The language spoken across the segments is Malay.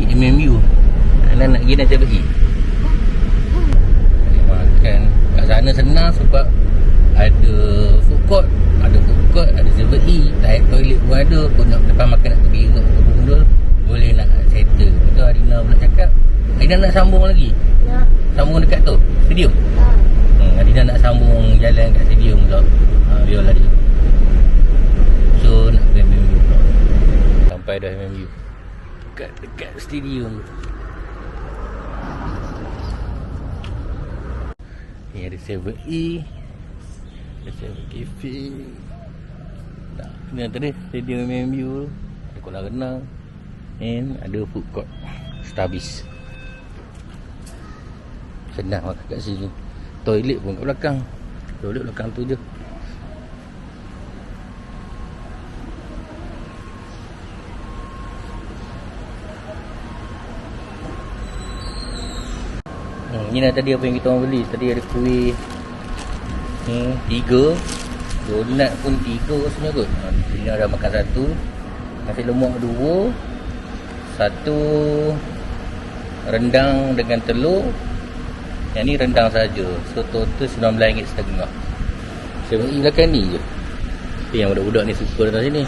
MMU. Nak pergi nak TVE. Makan kat sana senang sebab ada food court, ada 7E, toilet pun ada. Kau nak lepas makan nak pergi ke apa benda, boleh nak settle. Lepas tu Adina pula cakap, Adina nak sambung lagi. Nak. Sambung dekat tu, stadium. Adina nak sambung jalan kat stadium pula. Biarlah dia. So nak pergi MMU pula. Sampai dah MMU. Dekat stadium. Ni ada 7E, ada 7 Cafe. Tak, ni tadi stadium MMU, ada kolam renang, and ada food court, Starbiz. Senang lah kat sini. Toilet pun kat belakang. Toilet belakang tu je. Ni lah tadi apa yang kita orang beli. Tadi ada kuih 3, donat pun 3 rasanya kot. Ini ada makan 1, nasi lemak 2, 1 rendang dengan telur. Yang ni rendang saja. So total RM19.5. 7E belakang ni je. Yang budak-budak ni suka datang sini.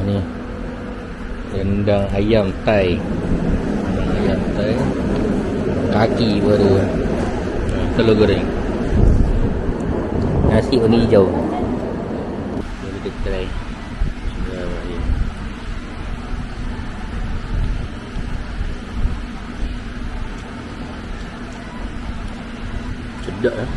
Ni rendang ayam Thai. Ayam Thai. Kaki pun ada. Telur goreng. Nasi warna hijau. Jadi kita try. Sedap lah.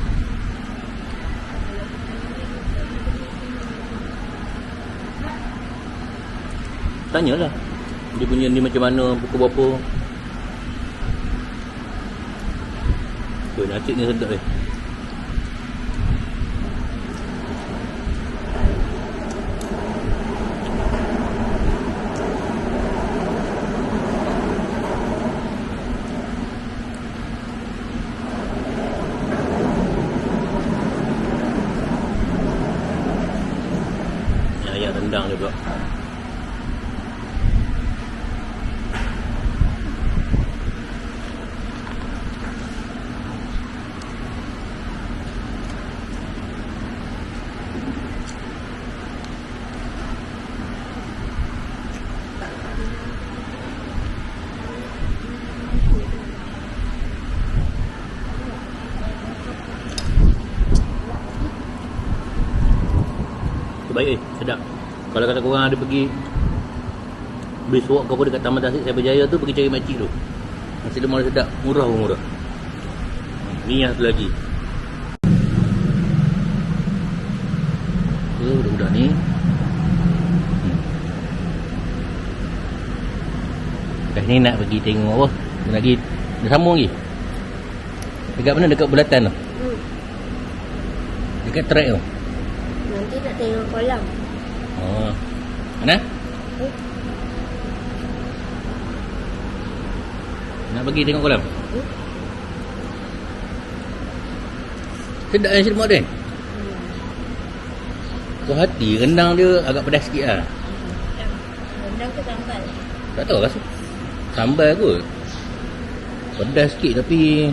Tanyalah dia punya ni macam mana, pukul berapa. Nasi ni sedap eh. Ayam rendang juga. Baik sedap. Kalau kata korang ada pergi Brisk Walk ke apa dekat Taman Tasik Cyber Jaya tu, pergi cari makcik tu. Nasi lemak sedap, murah pun murah. Ni yang satu lagi. Tu budak-budak ni. Kat ni nak pergi tengok apa? Nak pergi, dah sambung lagi. Dekat mana? Dekat Bulatan tu. Dekat track tu. Nanti nak tengok kolam. Oh. Mana? Nak pergi tengok kolam? Sedap nasi lemak dia. Kau hati rendang dia agak pedas sikit lah. Rendang ke sambal? Tak tahu rasa sambal kot. Pedas sikit tapi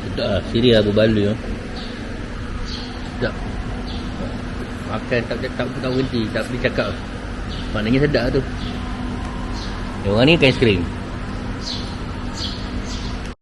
sedap lah. Siri lah berbaloi lah. Sedap. Makan tak berhenti. Tak boleh cakap. Maknanya sedap tu. Yang orang ni ice cream.